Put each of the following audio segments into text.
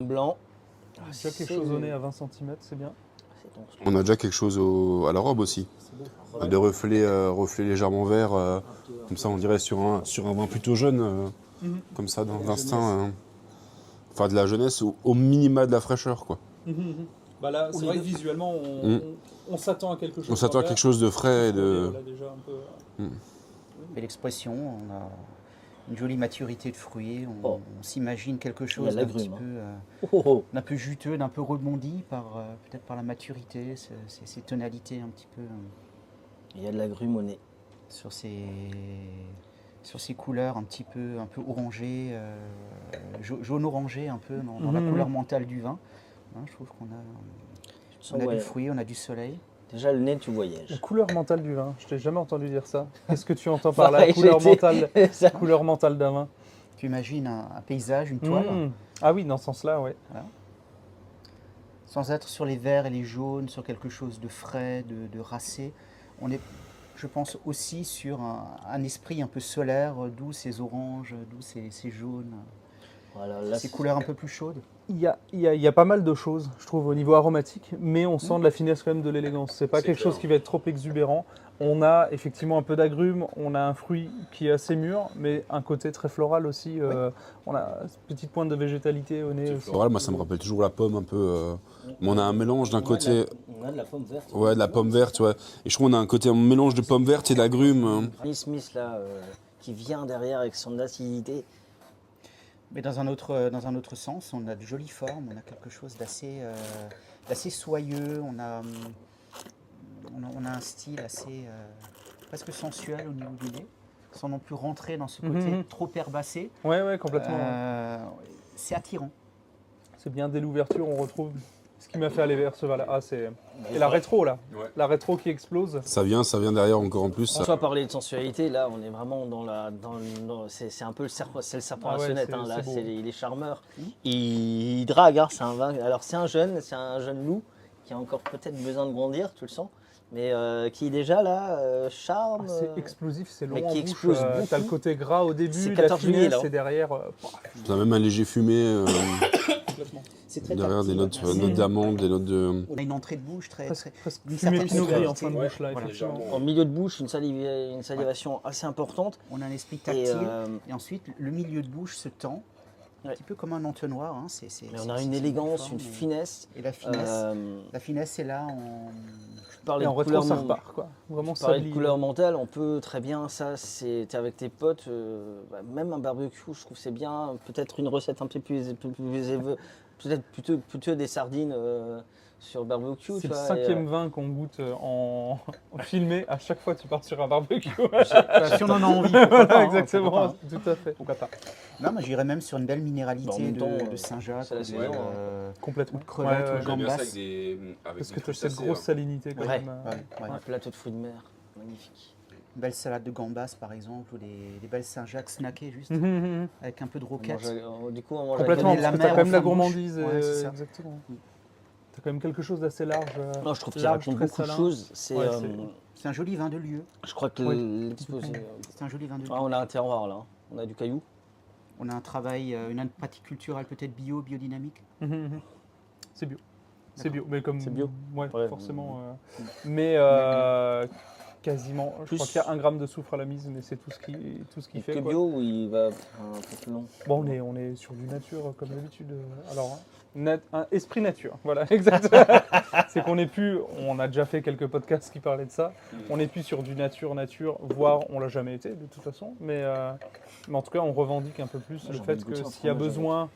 Blanc. Déjà quelque chose au nez à 20 cm, c'est bien. On a déjà quelque chose à la robe aussi. Des reflets légèrement verts, comme ça on dirait sur un vin plutôt jeune, comme ça d'instinct. Enfin de la jeunesse, au minima de la fraîcheur quoi. Bah là, c'est vrai que visuellement, on s'attend à quelque chose. On s'attend à quelque chose de frais et de... Là, déjà un peu... Et l'expression, on a une jolie maturité de fruits, on s'imagine quelque Il y a chose de la d'un petit grume, peu, d'un peu juteux, d'un peu rebondi, peut-être par la maturité, ces tonalités un petit peu Il y a de la grume au nez. sur ces couleurs un peu orangées, jaune-orangé un peu dans la couleur mentale du vin. Hein, je trouve qu'on a du fruit, on a du soleil. Déjà, le nez, tu voyages. La couleur mentale du vin, je t'ai jamais entendu dire ça. Qu'est-ce que tu entends par la couleur mentale d'un vin? Tu imagines un paysage, une toile. Ah oui, dans ce sens-là, oui. Voilà. Sans être sur les verts et les jaunes, sur quelque chose de frais, de racé. On est, je pense, aussi sur un esprit un peu solaire, d'où ces oranges, d'où ces jaunes, Voilà, là, ces couleurs un peu plus chaudes. Il y a pas mal de choses, je trouve, au niveau aromatique, mais on sent de la finesse quand même, de l'élégance. C'est pas quelque chose qui va être trop exubérant. On a effectivement un peu d'agrumes, on a un fruit qui est assez mûr, mais un côté très floral aussi. On a une petite pointe de végétalité au nez. Floral, moi ça me rappelle toujours la pomme un peu. Mais on a un mélange d'un côté... On a de la pomme verte. Ouais, de la pomme verte, ouais. Et je trouve qu'on a un mélange de pomme verte et d'agrumes. Granny Smith, là, qui vient derrière avec son acidité. Mais dans un autre sens, on a de jolies formes, on a quelque chose d'assez soyeux, on a un style assez presque sensuel au niveau du nez, sans non plus rentrer dans ce côté trop herbassé. Ouais, complètement. C'est attirant. C'est bien, dès l'ouverture, on retrouve ce qui m'a fait aller vers ce vin-là. Ah, c'est... Et la rétro, là. Ouais. La rétro qui explose. Ça vient derrière encore en plus. On va parler de sensualité, là, on est vraiment c'est un peu le serpent à la sonnette, hein, là, il est charmeur. Il drague, hein, c'est un vin. Alors c'est un jeune loup qui a encore peut-être besoin de grandir, tu le sens, mais qui déjà là charme. C'est explosif, c'est long mais en qui bouche. explose beaucoup. T'as le côté gras au début, C'est la 14 juillet, finesse, là. et derrière... T'as même un léger fumé. C'est très derrière tactile, des notes d'amande, des notes de... On a une entrée de bouche presque d'une fumé certaine pinot gris en sonorité. fin de bouche, là, Voilà. effectivement. En milieu de bouche, une salivation assez importante. On a un esprit tactile, et ensuite le milieu de bouche se tend, un petit peu comme un entonnoir. Hein. Mais on a une élégance, une finesse. Et la finesse est là. Je parlais Et en de rétro, couleur ça repart, quoi. Vraiment, je parlais ça de lie. couleur mentale, on peut très bien, ça, t'es avec tes potes, même un barbecue, je trouve que c'est bien. Peut-être une recette un peu plus peut-être plutôt des sardines sur le barbecue. C'est le vois, 5e vin qu'on goûte en filmé. À chaque fois, tu pars sur un barbecue. Si on en a envie, pourquoi pas, hein, Exactement, pourquoi pas. tout à fait. Pourquoi pas. Non, mais j'irais même sur une belle minéralité en même temps, de Saint-Jacques, c'est la saison, Complètement. de crevettes, Ouais, ou de gambas. Parce que tu as cette grosse salinité quand Ouais. même. un plateau de fruits de mer, magnifique. Une belle salade de gambas, par exemple, ou des belles Saint-Jacques snackées, juste, avec un peu de On roquette. du coup, on mange Complètement, avec parce que mer tu as quand en même la fin de bouche. gourmandise. Ouais, c'est ça. Exactement. Tu as quand même quelque chose d'assez large. Non, je trouve qu'il large, raconte très beaucoup de salin. choses. Ouais, C'est un joli vin de lieu. Je crois que Oui. l'exposé. C'est un joli vin de lieu. On a un terroir là, on a du caillou. On a un travail, une pratique culturelle peut-être biodynamique. C'est bio. C'est bio, mais comme... C'est bio. Ouais, Ouais. forcément. Mais quasiment, je crois qu'il y a 1 gramme de soufre à la mise, mais c'est tout ce qui fait. Que Quoi. bio ou il va un peu plus long? Bon, on est sur du nature, comme d'habitude. Alors, un esprit nature, voilà, exactement. C'est qu'on n'est plus, on a déjà fait quelques podcasts qui parlaient de ça, on n'est plus sur du nature, voire on l'a jamais été de toute façon, mais en tout cas, on revendique un peu plus le fait que s'il y a besoin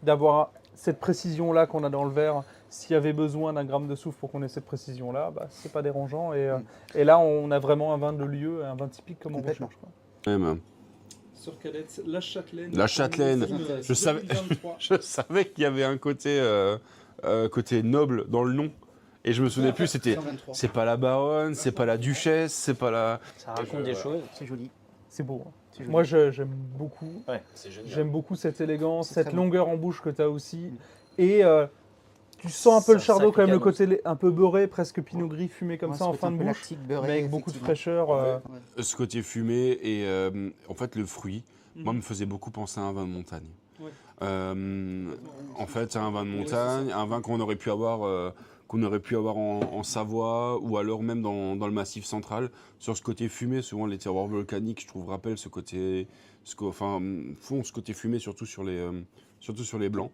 d'avoir cette précision-là qu'on a dans le verre, s'il y avait besoin d'1 gramme de soufre pour qu'on ait cette précision-là, bah, c'est pas dérangeant. Et là, on a vraiment un vin de lieu, un vin typique comme on recherche. Quoi. Même. Sur Cadette, la Châtelaine. La Châtelaine. Je savais qu'il y avait un côté noble dans le nom. Et je me souvenais plus, c'est pas la baronne, c'est pas la duchesse, c'est pas la... Ça raconte des choses. C'est joli. C'est beau. Hein. Moi, j'aime beaucoup. Ouais. J'aime beaucoup cette élégance, cette longueur en bouche que tu as aussi. Et tu sens un peu le chardonnay, quand même, le côté un peu beurré, presque pinot gris fumé comme ça en fin de bouche, mais avec beaucoup de fraîcheur. Ce côté fumé et en fait le fruit, moi me faisait beaucoup penser à un vin de montagne. En fait, c'est un vin de montagne, un vin qu'on aurait pu avoir en Savoie ou alors même dans le Massif central. Sur ce côté fumé, souvent les terroirs volcaniques, je trouve, rappellent ce côté, font ce côté fumé surtout sur les blancs.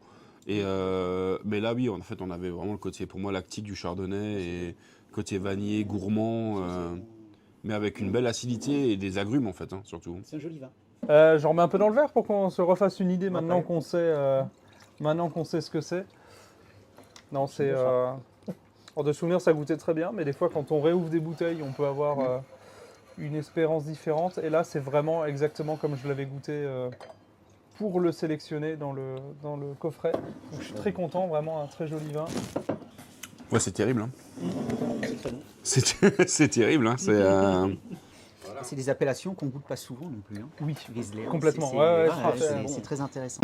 Mais là, oui, en fait, on avait vraiment le côté, pour moi, lactique du chardonnay et côté vanillé, gourmand, mais avec une belle acidité et des agrumes, en fait, hein, surtout. C'est un joli vin. J'en remets un peu dans le verre pour qu'on se refasse une idée maintenant qu'on sait ce que c'est. Non, c'est... Hors de souvenir, ça goûtait très bien, mais des fois, quand on réouvre des bouteilles, on peut avoir une espérance différente. Et là, c'est vraiment exactement comme je l'avais goûté pour le sélectionner dans le coffret. Donc, je suis très content, vraiment un très joli vin. Ouais, c'est terrible. Hein. C'est très bon. C'est terrible. Hein. C'est des appellations qu'on goûte pas souvent non plus. Hein. Oui, Riesling, complètement. c'est Ouais, très intéressant.